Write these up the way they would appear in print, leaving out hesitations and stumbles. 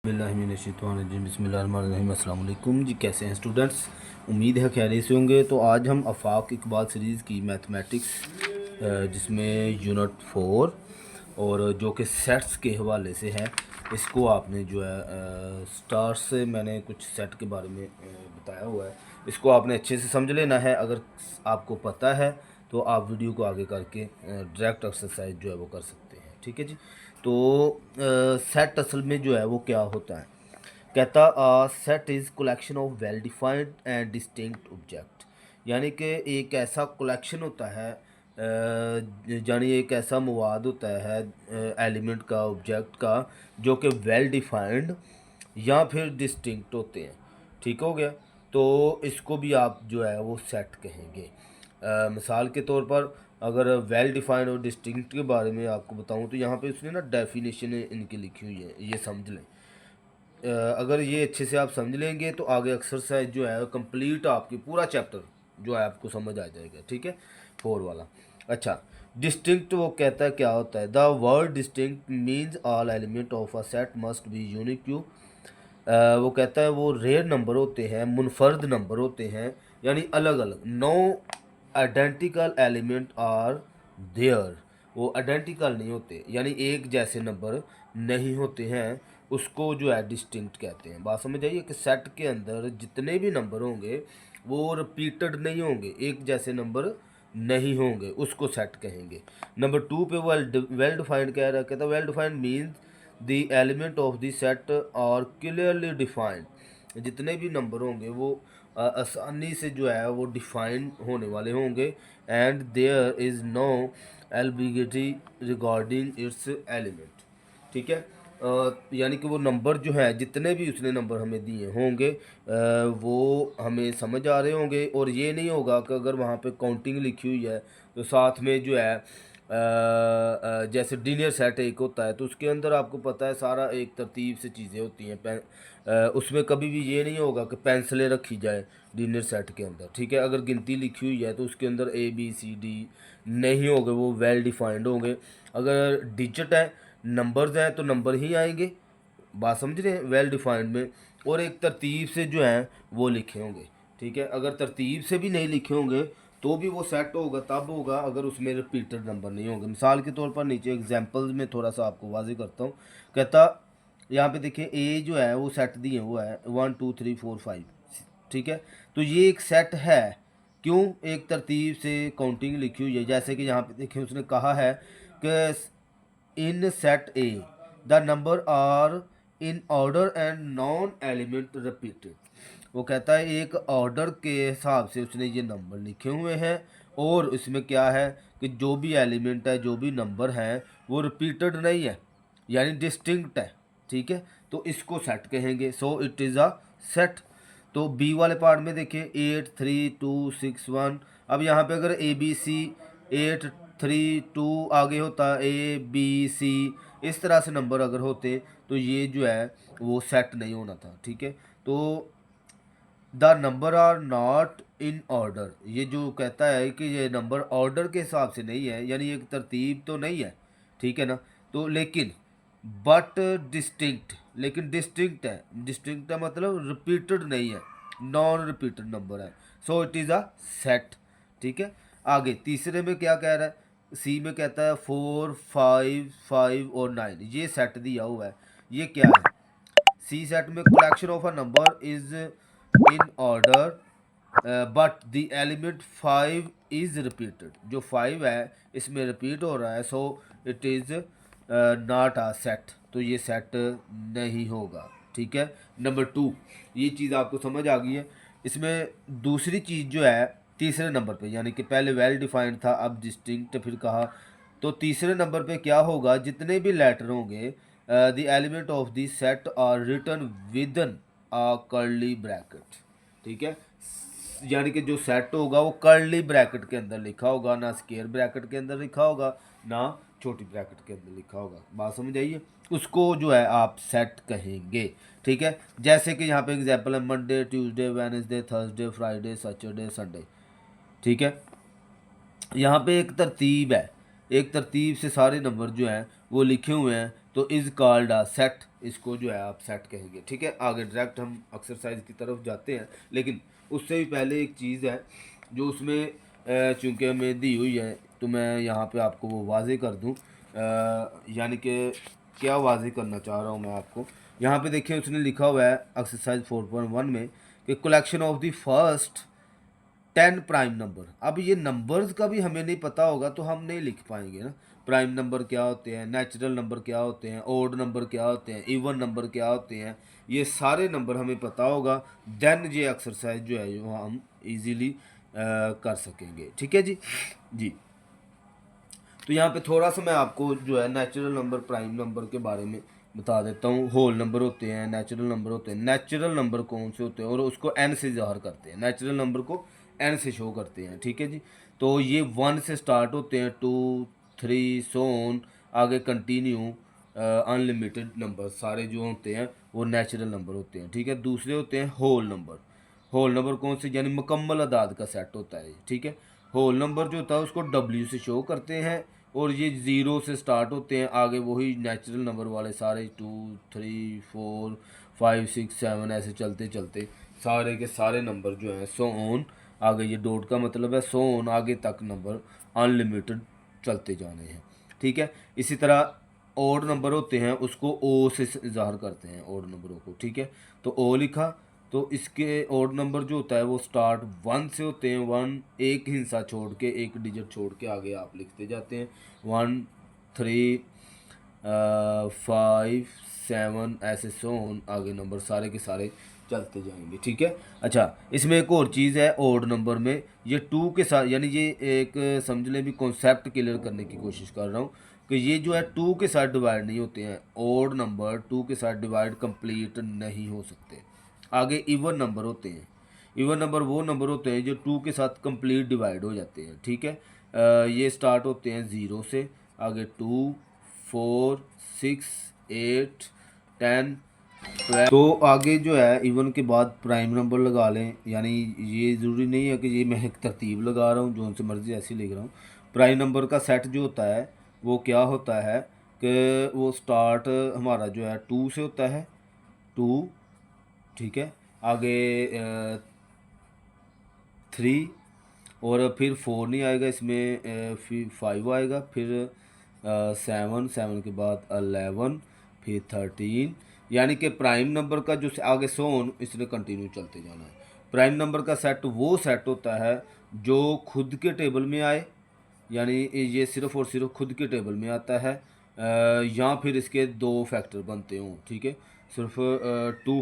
बिस्मिल्लाहिर्रहमानिर्रहीम। अस्सलाम वालेकुम जी, कैसे हैं स्टूडेंट्स? उम्मीद है खैरियत से होंगे। तो आज हम आफाक इकबाल सीरीज़ की मैथमेटिक्स जिसमें यूनिट 4 और जो कि सेट्स के हवाले से है, इसको आपने जो है स्टार से मैंने कुछ सेट के बारे में बताया हुआ है। इसको आपने अच्छे से समझ लेना है। अगर आपको पता है तो आप वीडियो को आगे करके डायरेक्ट एक्सरसाइज जो है वो कर सकते हैं। ठीक है जी। तो सेट असल में जो है वो क्या होता है, कहता set is collection of well defined and distinct object. यानी कि एक ऐसा कलेक्शन होता है, यानी एक ऐसा मवाद होता है एलिमेंट का, ऑब्जेक्ट का, जो कि वेल डिफाइंड या फिर डिस्टिंक्ट होते हैं। ठीक हो गया। तो इसको भी आप जो है वो सेट कहेंगे। मिसाल के तौर पर अगर वेल डिफाइंड और डिस्टिंक्ट के बारे में आपको बताऊं तो यहाँ पे उसने ना डेफिनेशन इनकी लिखी हुई है, ये समझ लें। अगर ये अच्छे से आप समझ लेंगे तो आगे एक्सरसाइज जो है कंप्लीट आपकी पूरा चैप्टर जो है आपको समझ आ जाएगा। ठीक है, 4 वाला। अच्छा, डिस्टिंक्ट वो कहता है क्या होता है। The word distinct means all element of a set must be unique too. वो कहता है वो रेयर नंबर होते हैं, मुनफर्द नंबर होते हैं, यानी अलग अलग। No identical element are there. वो आइडेंटिकल नहीं होते, यानी एक जैसे नंबर नहीं होते हैं। उसको जो है डिस्टिंक्ट कहते हैं। बात समझ आइए कि सेट के अंदर जितने भी नंबर होंगे वो रिपीटेड नहीं होंगे, एक जैसे नंबर नहीं होंगे, उसको सेट कहेंगे। नंबर 2 पे वेल डिफाइंड कह रहा है। कहता है well defined means the element of the set are clearly defined. जितने भी नंबर होंगे वो आसानी से जो है वो डिफाइन होने वाले होंगे। And there is no ambiguity regarding its element. ठीक है। यानी कि वो नंबर जो है, जितने भी उसने नंबर हमें दिए होंगे वो हमें समझ आ रहे होंगे। और ये नहीं होगा कि अगर वहाँ पे काउंटिंग लिखी हुई है तो साथ में जो है जैसे डिनर सेट एक होता है तो उसके अंदर आपको पता है सारा एक तरतीब से चीज़ें होती हैं। उसमें कभी भी ये नहीं होगा कि पेंसिलें रखी जाए डिनर सेट के अंदर। ठीक है, अगर गिनती लिखी हुई है तो उसके अंदर ABCD नहीं होंगे, वो वेल डिफाइंड होंगे। अगर डिजिट है, नंबर्स हैं, तो नंबर ही आएंगे। बात समझ रहे हैं, वेल डिफाइंड में। और एक तरतीब से जो हैं वो लिखे होंगे। ठीक है, अगर तरतीब से भी नहीं लिखे होंगे तो भी वो सेट होगा, तब होगा अगर उसमें रिपीटेड नंबर नहीं होंगे। मिसाल के तौर पर नीचे एग्जांपल्स में थोड़ा सा आपको वाज़ेह करता हूँ। कहता यहाँ पे देखिए ए जो है वो सेट दिए हुआ है 1 2 3 4 5। ठीक है, तो ये एक सेट है। क्यों? एक तरतीब से काउंटिंग लिखी हुई है। जैसे कि यहाँ पे देखिए उसने कहा है कि in set A the number are in order and non element repeated. वो कहता है एक ऑर्डर के हिसाब से उसने ये नंबर लिखे हुए हैं और इसमें क्या है कि जो भी एलिमेंट है, जो भी नंबर हैं, वो रिपीटेड नहीं है, यानी डिस्टिंक्ट है। ठीक है, तो इसको सेट कहेंगे। So it is a set. तो बी वाले पार्ट में देखिए 8 3 2 6 1। अब यहाँ पे अगर ABC 8 3 2 आगे होता ABC, इस तरह से नंबर अगर होते तो ये जो है वो सेट नहीं होना था। ठीक है, तो the number are not in order, ये जो कहता है कि ये नंबर ऑर्डर के हिसाब से नहीं है, यानी एक तरतीब तो नहीं है। ठीक है ना, तो लेकिन बट डिस्टिंक्ट, लेकिन डिस्टिंक्ट है। डिस्टिंक्ट है मतलब रिपीटेड नहीं है, नॉन रिपीटेड नंबर है। So it is a set. ठीक है, आगे तीसरे में क्या कह रहा है, सी में कहता है 4 5 5 और 9, ये सेट दिया हुआ है। ये क्या है? सी सेट में collection of a number is in order but the element 5 is repeated. जो 5 है इसमें रिपीट हो रहा है, so it is not a set, तो ये सेट नहीं होगा। ठीक है, नंबर 2, ये चीज़ आपको समझ आ गई है। इसमें दूसरी चीज़ जो है तीसरे नंबर पे, यानी कि पहले वेल डिफाइंड था, अब डिस्टिंक्ट फिर कहा, तो तीसरे नंबर पे क्या होगा, जितने भी लेटर होंगे the element of the set are written within a curly bracket. ठीक है, यानी कि जो सेट होगा वो कर्ली ब्रैकेट के अंदर लिखा होगा, ना स्केयर ब्रैकेट के अंदर लिखा होगा, ना छोटी ब्रैकेट के अंदर लिखा होगा। बात समझ आइए, उसको जो है आप सेट कहेंगे। ठीक है, जैसे कि यहाँ पे एग्जांपल है Monday Tuesday Wednesday Thursday Friday Saturday Sunday. ठीक है, यहाँ पे एक तरतीब है, एक तरतीब से सारे नंबर जो हैं वो लिखे हुए हैं, तो इज़ कॉल्ड अ सेट। इसको जो है आप सेट कहेंगे। ठीक है, आगे डायरेक्ट हम एक्सरसाइज की तरफ जाते हैं, लेकिन उससे भी पहले एक चीज़ है जो उसमें चूँकि हमें दी हुई है तो मैं यहाँ पे आपको वो वाज़े कर दूँ। यानी कि क्या वाज़े करना चाह रहा हूँ मैं आपको, यहाँ पे देखिए उसने लिखा हुआ है एक्सरसाइज 4.1 में कि collection of the first 10 prime number. अब ये नंबर्स का भी हमें नहीं पता होगा तो हम नहीं लिख पाएंगे ना। प्राइम नंबर क्या होते हैं, नेचुरल नंबर क्या होते हैं, ओड नंबर क्या होते हैं, इवन नंबर क्या होते हैं, ये सारे नंबर हमें पता होगा, देन ये एक्सरसाइज जो है वो हम इजीली कर सकेंगे। ठीक है जी। जी, तो यहाँ पे थोड़ा सा मैं आपको जो है नेचुरल नंबर, प्राइम नंबर के बारे में बता देता हूँ। होल नंबर होते हैं, नेचुरल नंबर होते हैं। नेचुरल नंबर कौन से होते हैं और उसको एन से ज़ाहिर करते हैं, नेचुरल नंबर को एन से शो करते हैं। ठीक है जी, तो ये 1 से स्टार्ट होते हैं, 2 3 सोन आगे कंटिन्यू अनलिमिटेड नंबर सारे जो होते हैं वो नेचुरल नंबर होते हैं। ठीक है, दूसरे होते हैं होल नंबर। होल नंबर कौन से, यानी मुकम्मल अदाद का सेट होता है। ठीक है, होल नंबर जो होता है उसको डब्ल्यू से शो करते हैं और ये ज़ीरो से स्टार्ट होते हैं, आगे वही नेचुरल नंबर वाले सारे 2 3 4 5 6 7 ऐसे चलते चलते सारे के सारे नंबर जो हैं सो ऑन, आगे ये डॉट का मतलब है सो ऑन, आगे तक नंबर अनलिमिटेड चलते जाने हैं। ठीक है, इसी तरह ओड नंबर होते हैं उसको ओ से ज़ाहिर करते हैं, ओड नंबरों को। ठीक है, तो ओ लिखा, तो इसके ओड नंबर जो होता है वो स्टार्ट 1 से होते हैं। 1 एक हिस्सा छोड़ के, एक डिजिट छोड़ के आगे आप लिखते जाते हैं, 1 3 5 7 ऐसे सोन, आगे नंबर सारे के सारे चलते जाएंगे। ठीक है, अच्छा इसमें एक और चीज़ है ओड नंबर में, ये 2 के साथ, यानी ये एक समझ लें भी कॉन्सेप्ट क्लियर करने की कोशिश कर रहा हूँ कि ये जो है 2 के साथ डिवाइड नहीं होते हैं। ओड नंबर 2 के साथ डिवाइड कंप्लीट नहीं हो सकते। आगे इवन नंबर होते हैं। इवन नंबर वो नंबर होते हैं जो 2 के साथ कंप्लीट डिवाइड हो जाते हैं। ठीक है, ये स्टार्ट होते हैं 0 से, आगे 2 4 6 8 10 12, तो आगे जो है इवन के बाद प्राइम नंबर लगा लें। यानी ये ज़रूरी नहीं है कि ये मैं एक तरतीब लगा रहा हूँ जो उनसे मर्ज़ी ऐसी लिख रहा हूँ। प्राइम नंबर का सेट जो होता है वो क्या होता है कि वो स्टार्ट हमारा जो है 2 से होता है, 2। ठीक है, आगे 3 और फिर 4 नहीं आएगा इसमें, फिर 5 आएगा, फिर 7, 7 के बाद 11, फिर 13। यानी कि प्राइम नंबर का जो आगे सोन इसने कंटिन्यू चलते जाना है। प्राइम नंबर का सेट वो सेट होता है जो खुद के टेबल में आए, यानी ये सिर्फ़ और सिर्फ खुद के टेबल में आता है, या फिर इसके 2 फैक्टर बनते हों। ठीक है, सिर्फ 2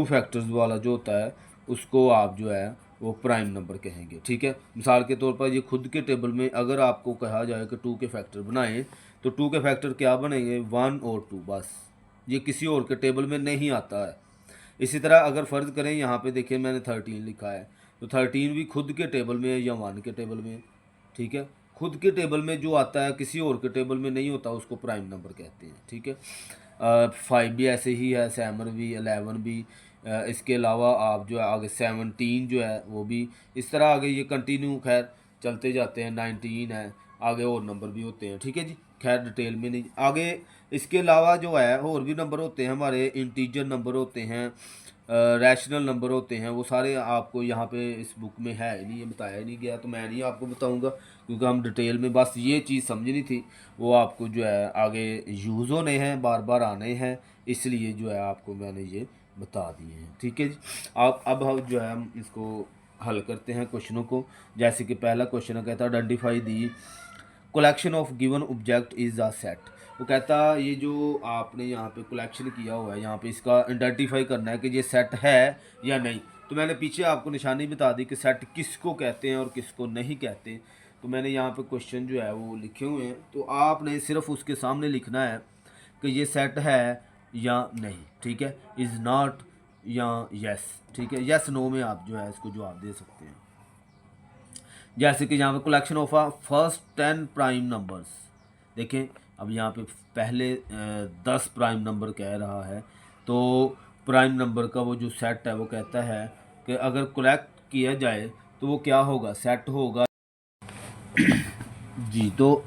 फैक्टर्स वाला जो होता है उसको आप जो है वो प्राइम नंबर कहेंगे। ठीक है, मिसाल के तौर पर ये खुद के टेबल में अगर आपको कहा जाए कि 2 के फैक्टर बनाएं तो 2 के फैक्टर क्या बनेंगे, 1 और 2 बस। ये किसी और के टेबल में नहीं आता है। इसी तरह अगर फ़र्ज़ करें यहाँ पे देखिए मैंने 13 लिखा है, तो 13 भी खुद के टेबल में है या 1 के टेबल में है। ठीक है, खुद के टेबल में जो आता है किसी और के टेबल में नहीं होता उसको प्राइम नंबर कहते हैं। ठीक है, 5 भी ऐसे ही है, 7 भी, 11 भी, इसके अलावा आप जो है आगे 17 जो है वो भी, इस तरह आगे ये कंटिन्यू खैर चलते जाते हैं। 19 है, आगे और नंबर भी होते हैं। ठीक है जी, खैर डिटेल में नहीं आगे। इसके अलावा जो है और भी नंबर होते हैं हमारे, इंटीजर नंबर होते हैं, रैशनल नंबर होते हैं, वो सारे आपको यहाँ पे इस बुक में है नहीं, ये बताया नहीं गया तो मैं नहीं आपको बताऊँगा क्योंकि हम डिटेल में बस ये चीज़ समझनी थी, वो आपको जो है आगे यूज़ होने हैं, बार बार आने हैं, इसलिए जो है आपको मैंने ये बता दिए हैं। ठीक है जी, आप अब हम जो है हम इसको हल करते हैं क्वेश्चनों को। जैसे कि पहला क्वेश्चन कहता है identify the collection of given object is a set. वो कहता ये जो आपने यहाँ पे कलेक्शन किया हुआ है यहाँ पे इसका आइडेंटिफाई करना है कि ये सेट है या नहीं। तो मैंने पीछे आपको निशानी बता दी कि सेट किसको कहते हैं और किसको नहीं कहते। तो मैंने यहाँ पे क्वेश्चन जो है वो लिखे हुए हैं, तो आपने सिर्फ उसके सामने लिखना है कि ये सेट है या नहीं। ठीक है, इज़ नॉट या यस। ठीक है, यस नो में आप जो है इसको जवाब दे सकते हैं। जैसे कि यहाँ पे collection of a first 10 prime numbers, देखें अब यहाँ पे पहले 10 प्राइम नंबर कह रहा है, तो प्राइम नंबर का वो जो सेट है वो कहता है कि अगर कलेक्ट किया जाए तो वो क्या होगा, सेट होगा। जी, तो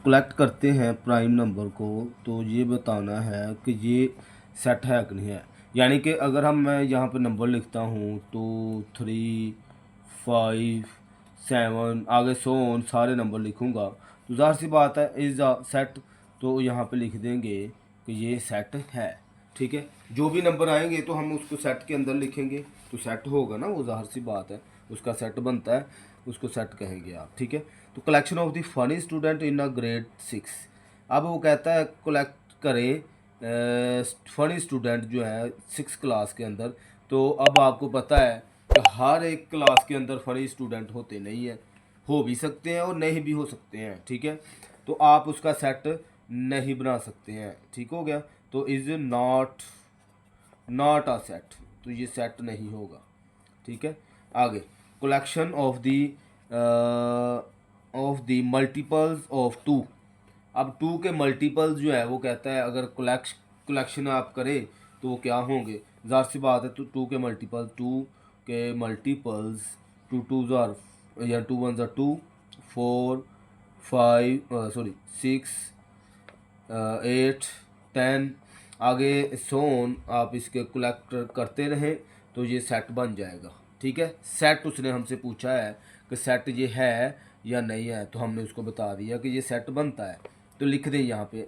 कलेक्ट करते हैं प्राइम नंबर को, तो ये बताना है कि ये सेट है कि नहीं है। यानी कि अगर मैं यहाँ पे नंबर लिखता हूँ 2 3 5 7 आगे सो ऑन सारे नंबर लिखूँगा, तो ज़ाहिर सी बात है इज़ अ सेट, तो यहाँ पे लिख देंगे कि ये सेट है। ठीक है, जो भी नंबर आएंगे तो हम उसको सेट के अंदर लिखेंगे, तो सेट होगा ना, वो ज़ाहिर सी बात है, उसका सेट बनता है, उसको सेट कहेंगे आप। ठीक है, तो collection of the funny student in a grade 6। अब वो कहता है कलेक्ट करें फनी स्टूडेंट जो है 6 क्लास के अंदर। तो अब आपको पता है कि हर एक क्लास के अंदर फनी स्टूडेंट होते नहीं हैं, हो भी सकते हैं और नहीं भी हो सकते हैं। ठीक है, तो आप उसका सेट नहीं बना सकते हैं। ठीक हो गया, तो इज़ नॉट अ सेट, तो ये सेट नहीं होगा। ठीक है, आगे collection of the multiples of 2। अब 2 के मल्टीपल्स जो है वो कहता है अगर कलेक्शन आप करें तो वो क्या होंगे, ज़ाहिर सी बात है। तो 2 के मल्टीपल्स 2 2 ज़ार या 2 1 ज़ार 2 4 5 सॉरी 6 8 10 आगे सोन आप इसके कलेक्ट करते रहें तो ये सेट बन जाएगा। ठीक है, सेट उसने हमसे पूछा है कि सेट ये है या नहीं है, तो हमने उसको बता दिया कि ये सेट बनता है, तो लिख दें यहाँ पे।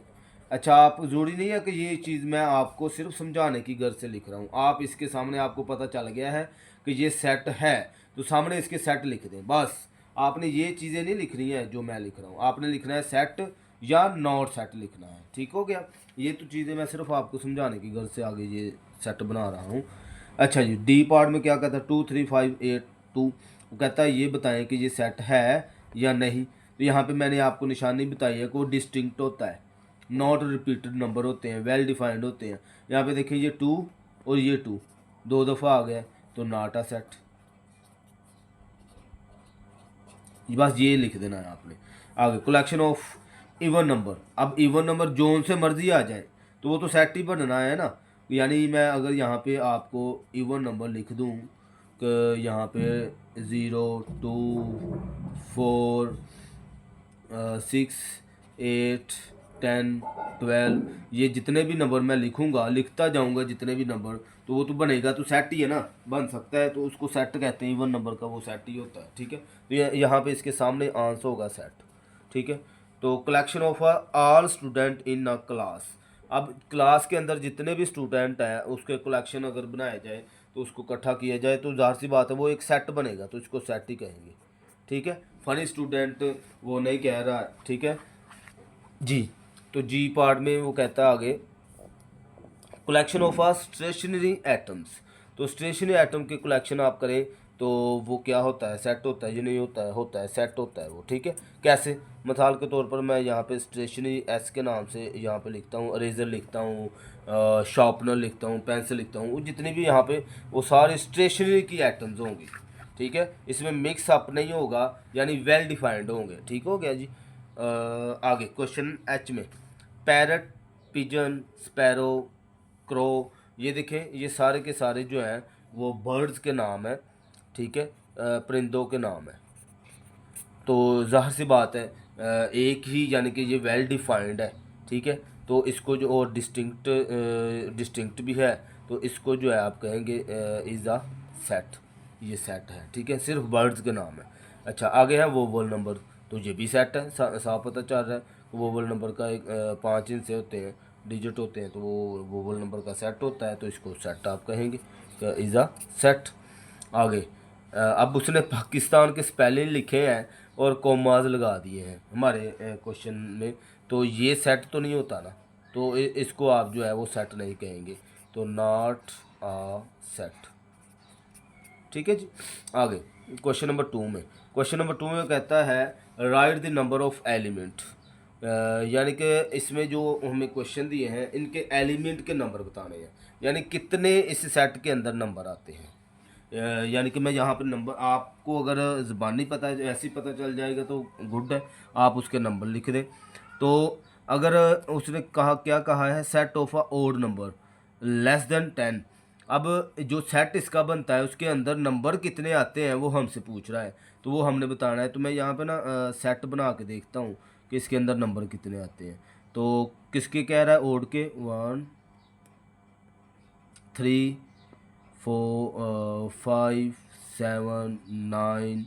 अच्छा, आप ज़रूरी नहीं है कि ये चीज़ मैं आपको सिर्फ समझाने की गर्ज से लिख रहा हूँ, आप इसके सामने आपको पता चल गया है कि ये सेट है, तो सामने इसके सेट लिख दें बस। आपने ये चीज़ें नहीं लिख रही हैं जो मैं लिख रहा हूँ, आपने लिखना है सेट या नॉट सेट लिखना है। ठीक हो गया, ये तो चीज़ें मैं सिर्फ आपको समझाने की गर्ज से आगे ये सेट बना रहा हूँ। अच्छा जी, डी पार्ट में क्या कहता है 2 3 5 8 2, वो कहता है ये बताएं कि ये सेट है या नहीं। तो यहाँ पे मैंने आपको निशानी बताई है कि वो डिस्टिंक्ट होता है, नॉट रिपीटेड नंबर होते हैं, वेल डिफाइंड होते हैं। यहाँ पे देखिए ये 2 और ये 2 दो दफ़ा आ गया, तो नॉट अ सेट, बस ये लिख देना है आपने। आगे कलेक्शन ऑफ इवन नंबर। अब इवन नंबर जोन से मर्जी आ जाए तो वो तो सेट ही बनना है ना। यानी मैं अगर यहाँ पे आपको इवन नंबर लिख दूँ कि यहाँ पे 0 2 4 6 8 10 12, ये जितने भी नंबर मैं लिखूंगा, लिखता जाऊंगा जितने भी नंबर, तो वो तो बनेगा, तो सेट ही है ना, बन सकता है, तो उसको सेट कहते हैं। इवन नंबर का वो सेट ही होता है। ठीक है, तो यहाँ पे इसके सामने आंसर होगा सेट। ठीक है, तो collection of all student in a class. अब क्लास के अंदर जितने भी स्टूडेंट हैं उसके कलेक्शन अगर बनाया जाए तो उसको इकट्ठा किया जाए, तो ज़ाहिर सी बात है वो एक सेट बनेगा, तो इसको सेट ही कहेंगे। ठीक है, फनी स्टूडेंट वो नहीं कह रहा। ठीक है जी, तो जी पार्ट में वो कहता है आगे collection of a stationary atoms. तो स्टेशनरी एटम के कलेक्शन आप करें तो वो क्या होता है, सेट होता है। ये नहीं होता है, होता है, सेट होता है वो। ठीक है, कैसे, मिसाल के तौर पर मैं यहाँ पे स्टेशनरी एस के नाम से यहाँ पे लिखता हूँ, इरेजर लिखता हूँ, शार्पनर लिखता हूँ, पेंसिल लिखता हूँ, जितनी भी यहाँ पे वो सारे स्टेशनरी की एटम्स होंगी। ठीक है, इसमें मिक्स अप नहीं होगा, यानी वेल डिफाइंड होंगे। ठीक हो गया जी। आगे क्वेश्चन एच में पैरट, पिजन, स्पैरो, क्रो, ये देखें, ये सारे के सारे जो हैं वो बर्ड्स के नाम हैं। ठीक है, परिंदों के नाम है। तो ज़ाहिर सी बात है एक ही, यानी कि ये वेल डिफाइंड है। ठीक है, तो इसको जो और डिस्टिंक्ट भी है, तो इसको जो है आप कहेंगे इज़ अ सेट, ये सेट है। ठीक है, सिर्फ बर्ड्स के नाम है। अच्छा, आगे है वोवल नंबर, तो ये भी सेट है, साफ पता चल रहा है। वोवल नंबर का एक 5 हिस्से होते हैं, डिजिट होते हैं, तो वो वोवल नंबर का सेट होता है, तो इसको सेट आप कहेंगे इज़ अ सेट। आगे अब उसने पाकिस्तान के स्पेलिंग लिखे हैं और कॉमाज लगा दिए हैं हमारे क्वेश्चन में, तो ये सेट तो नहीं होता ना, तो इसको आप जो है वो सेट नहीं कहेंगे, तो नॉट अ सेट। ठीक है जी। आगे क्वेश्चन नंबर 2 में, कहता है right the number of element. यानी कि इसमें जो हमें क्वेश्चन दिए हैं इनके एलिमेंट के नंबर बताने हैं, यानी कितने इस सेट के अंदर नंबर आते हैं। यानी कि मैं यहाँ पर नंबर आपको अगर ज़बानी पता है, ऐसे ही पता चल जाएगा तो गुड है, आप उसके नंबर लिख दें। तो अगर उसने कहा, क्या कहा है, set of a odd number less than 10। अब जो सेट इसका बनता है उसके अंदर नंबर कितने आते हैं वो हमसे पूछ रहा है, तो वो हमने बताना है। तो मैं यहाँ पे ना सेट बना के देखता हूँ कि इसके अंदर नंबर कितने आते हैं। तो किसके कह रहा है, ओड के 1 3 4 5 7 9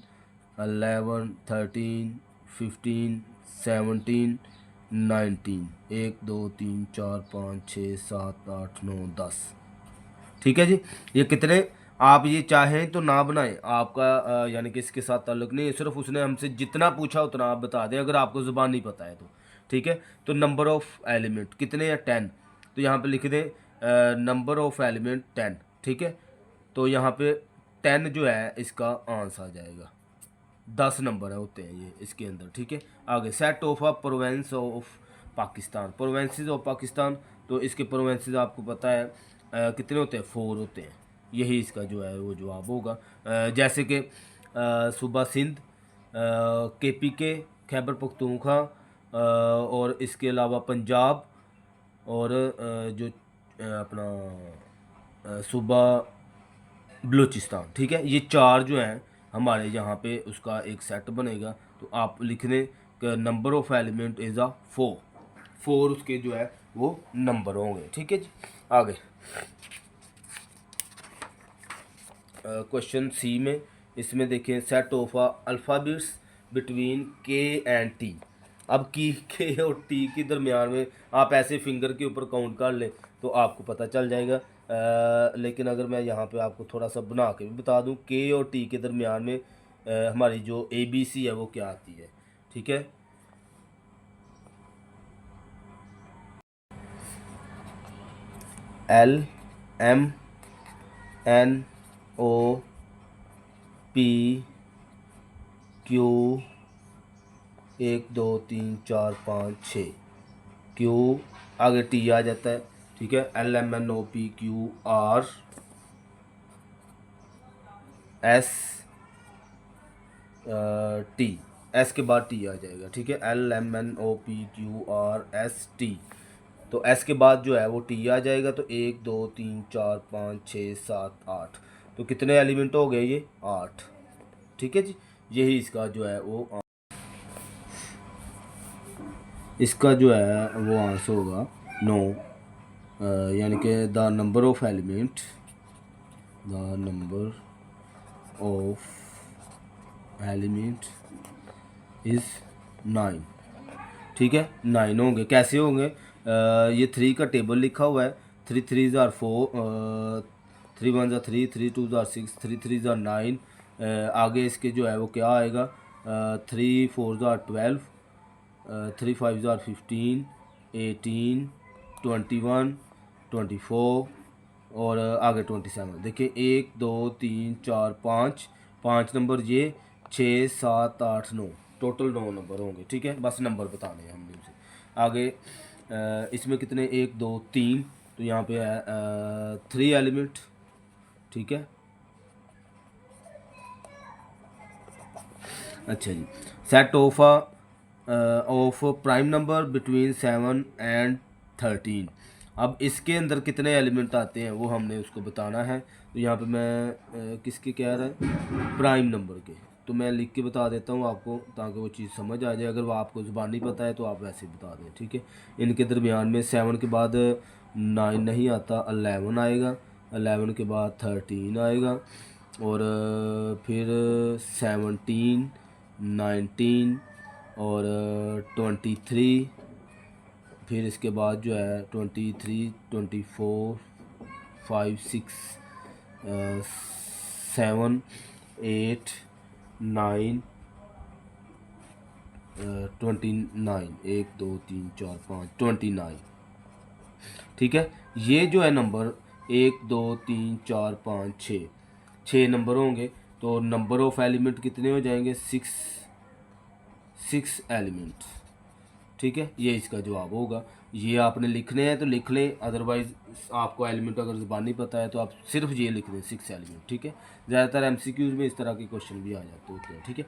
11 13 15 17 19 1 2 3 4 5 6 7 8 9 10। ठीक है जी। ये कितने आप ये चाहें तो ना बनाएं, आपका यानी कि इसके साथ ताल्लुक नहीं है, सिर्फ उसने हमसे जितना पूछा उतना आप बता दें अगर आपको ज़ुबान नहीं पता है तो। ठीक है, तो नंबर ऑफ एलिमेंट कितने हैं, 10। तो यहाँ पे लिख दें नंबर ऑफ एलिमेंट 10। ठीक है, तो यहाँ पे 10 जो है इसका आंसर आ जाएगा। 10 नंबर होते हैं ये इसके अंदर। ठीक है, आगे set of a Provence of Pakistan, provinces of Pakistan. तो इसके प्रोवेंसेस आपको पता है कितने होते हैं, 4 होते हैं। यही इसका जो है वो जवाब होगा। जैसे कि सूबा सिंध, KPK खैबर पख्तूनख्वा, और इसके अलावा पंजाब, और जो अपना सूबा बलूचिस्तान। ठीक है, ये 4 जो हैं हमारे यहाँ पे उसका एक सेट बनेगा। तो आप लिख दें number of element is a 4 उसके जो है वो नंबर होंगे। ठीक है जी, आगे क्वेश्चन सी में, इसमें देखें set of alphabets between K and T। अब के और टी के दरमियान में आप ऐसे फिंगर के ऊपर काउंट कर लें तो आपको पता चल जाएगा। लेकिन अगर मैं यहाँ पे आपको थोड़ा सा बना के भी बता दूँ, के और टी के दरमियान में हमारी जो ABC है वो क्या आती है। ठीक है, LMNOPQ 1 2 3 4 5 6, Q आगे T आ जाता है। ठीक है, LMNOPQRST, S के बाद T आ जाएगा। ठीक है, LMNOPQRST। तो S के बाद जो है वो T आ जाएगा। तो 1 2 3 4 5 6 7 8, तो कितने एलिमेंट हो गए, ये 8। ठीक है जी, यही इसका जो है वो इसका जो है वो आंसर होगा 9। यानी कि the number of element is 9। ठीक है, 9 होंगे। कैसे होंगे, ये 3 का टेबल लिखा हुआ है। 3 3 ज़ार 4, 3 1 ज़ार 3, 3 2 ज़ार 6, 3 3 ज़ार 9। आगे इसके जो है वो क्या आएगा, 3 4 ज़ार 12, 3 5 ज़ार 15, 18, 21, 24 और आगे 27। देखिए 1 2 3 4 5 नंबर, ये 6 7 8 9, टोटल 9 नंबर होंगे। ठीक है, बस नंबर बताने हैं हमने उसे। आगे इसमें कितने, 1 2 3, तो यहाँ पे है 3 एलिमेंट। ठीक है, अच्छा जी, set of prime number between 7 and 13। अब इसके अंदर कितने एलिमेंट आते हैं वो हमने उसको बताना है। तो यहाँ पे मैं किसके कह रहा है, प्राइम नंबर के। तो मैं लिख के बता देता हूँ आपको ताकि वो चीज़ समझ आ जाए। अगर वो आपको ज़ुबान नहीं पता है तो आप वैसे बता दें। ठीक है, इनके दरमियान में 7 के बाद 9 नहीं आता, 11 आएगा, 11 के बाद 13 आएगा, और फिर 17 19 और 23, फिर इसके बाद जो है 23 24 5 6 7 8 9 29, 1 2 3 4 5 29। ठीक है, ये जो है नंबर 1 2 3 4 5 6 नंबर होंगे। तो नंबर ऑफ एलिमेंट कितने हो जाएंगे, 6 एलिमेंट। ठीक है, ये इसका जवाब होगा। ये आपने लिखने हैं तो लिख लें, अदरवाइज़ आपको एलिमेंट अगर ज़बान नहीं पता है तो आप सिर्फ ये लिख दें 6 एलिमेंट। ठीक है, ज़्यादातर MCQs में इस तरह के क्वेश्चन भी आ जाते होते हैं। ठीक है,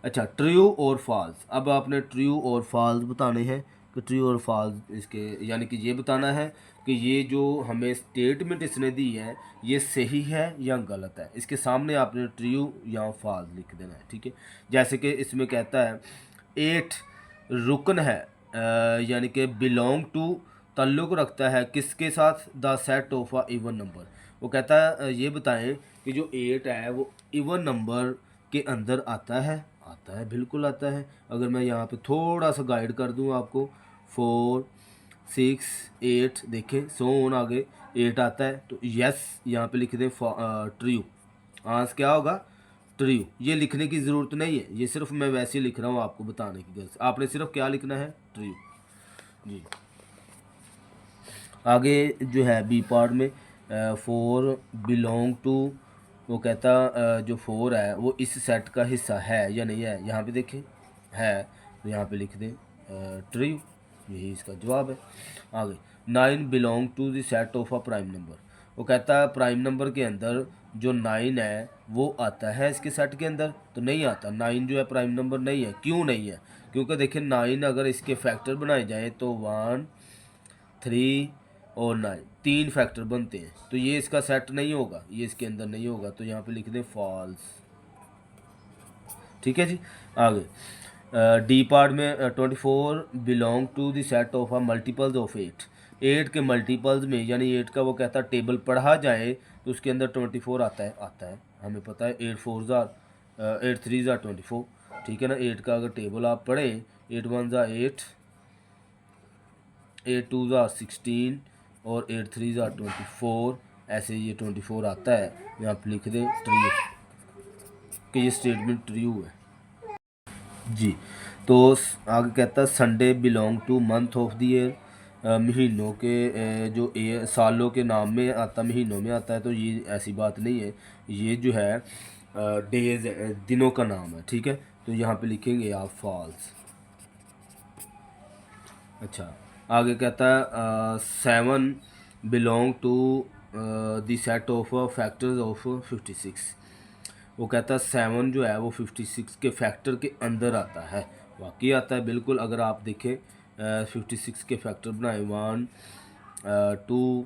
अच्छा, ट्रू और फॉल्स। अब आपने ट्रू और फॉल्स बताने हैं कि ट्रू और फॉल्स इसके, यानी कि ये बताना है कि ये जो हमें स्टेटमेंट इसने दी है ये सही है या गलत है। इसके सामने आपने ट्रू या फॉल्स लिख देना है। ठीक है, जैसे कि इसमें कहता है 8 रुकन है, यानी कि बिलोंग टू ताल्लुक़ रखता है किसके साथ, the set of a even number. वो कहता है ये बताएं कि जो 8 है वो इवन नंबर के अंदर आता है। आता है, बिल्कुल आता है। अगर मैं यहाँ पे थोड़ा सा गाइड कर दूँ आपको, 4 6 8 देखें, सो ऑन आगे 8 आता है तो यस यहाँ पे लिख दें ट्रू। आंसर क्या होगा, ट्रू। ये लिखने की ज़रूरत नहीं है, ये सिर्फ मैं वैसे ही लिख रहा हूँ आपको बताने की गर्ज। आपने सिर्फ क्या लिखना है, ट्रू जी। आगे जो है बी पार्ट में 4 बिलोंग टू, वो कहता जो 4 है वो इस सेट का हिस्सा है या नहीं है। यहाँ पे देखें है तो यहाँ पे लिख दें ट्रू, यही इसका जवाब है। आगे 9 belong to the set of a prime number. वो कहता है प्राइम नंबर के अंदर जो 9 है वो आता है इसके सेट के अंदर, तो नहीं आता। 9 जो है प्राइम नंबर नहीं है। क्यों नहीं है, क्योंकि देखिए 9 अगर इसके फैक्टर बनाए जाएँ तो 1 3 और 9 3 फैक्टर बनते हैं, तो ये इसका सेट नहीं होगा, ये इसके अंदर नहीं होगा। तो यहाँ पे लिख दें फॉल्स। ठीक है जी। आगे डी पार्ट में 24 belong to the set of a multiples of 8। 8 के मल्टीपल्स में, यानी 8 का वो कहता है टेबल पढ़ा जाए तो उसके अंदर 24 आता है। आता है, हमें पता है 8 4 8 3 24। ठीक है ना। 8 का अगर टेबल आप पढ़ें, 8 1 8 8 2 16 और 8 3 24, ऐसे ये 24 आता है। यहाँ पर लिख दें ट्रू कि ये स्टेटमेंट ट्रू है जी। तो आगे कहता है Sunday belong two month of the year. महीनों के जो सालों के नाम में आता, महीनों में आता है, तो ये ऐसी बात नहीं है। ये जो है डेज दिनों का नाम है। ठीक है, तो यहाँ पे लिखेंगे आप फॉल्स। अच्छा, आगे कहता है 7 belong to the set of factors of 56। वो कहता है 7 जो है वो 56 के फैक्टर के अंदर आता है। वाकई आता है, बिल्कुल। अगर आप देखें 56 के फैक्टर बनाए 1 2,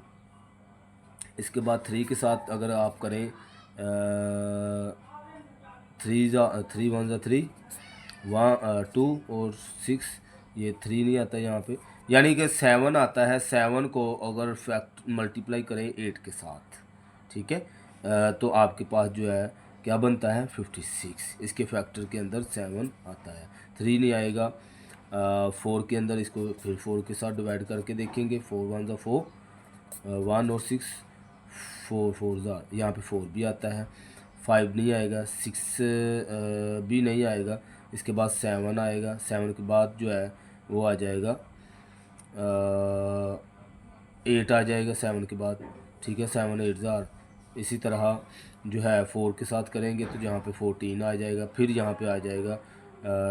इसके बाद 3 के साथ अगर आप करें 3 1 3 1 2 और 6, ये 3 नहीं आता यहाँ पे, यानी कि 7 आता है। 7 को अगर फैक्ट मल्टीप्लाई करें 8 के साथ, ठीक है, तो आपके पास जो है क्या बनता है 56। इसके फैक्टर के अंदर 7 आता है, 3 नहीं आएगा। 4 के अंदर इसको फिर 4 के साथ डिवाइड करके देखेंगे, 4 1 4 1 और 6 4 4 यहाँ पे 4 भी आता है। 5 नहीं आएगा, 6 भी नहीं आएगा। इसके बाद 7 आएगा। 7 के बाद जो है वो आ जाएगा 8 आ जाएगा 7 के बाद। ठीक है, 7 8 इसी तरह जो है 4 के साथ करेंगे तो यहाँ पे 14 आ जाएगा, फिर यहाँ पे आ जाएगा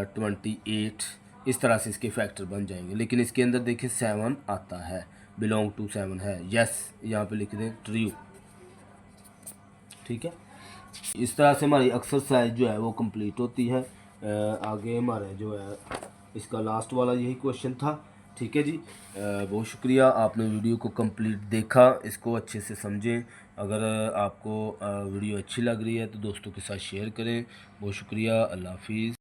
28। इस तरह से इसके फैक्टर बन जाएंगे। लेकिन इसके अंदर देखिए 7 आता है, बिलोंग टू 7 है। यस, यहाँ पे लिख दें ट्रू। ठीक है, इस तरह से हमारी एक्सरसाइज जो है वो कंप्लीट होती है। आगे हमारे जो है इसका लास्ट वाला यही क्वेश्चन था। ठीक है जी, बहुत शुक्रिया, आपने वीडियो को कंप्लीट देखा, इसको अच्छे से समझें। अगर आपको वीडियो अच्छी लग रही है तो दोस्तों के साथ शेयर करें। बहुत शुक्रिया, अल्लाह हाफिज़।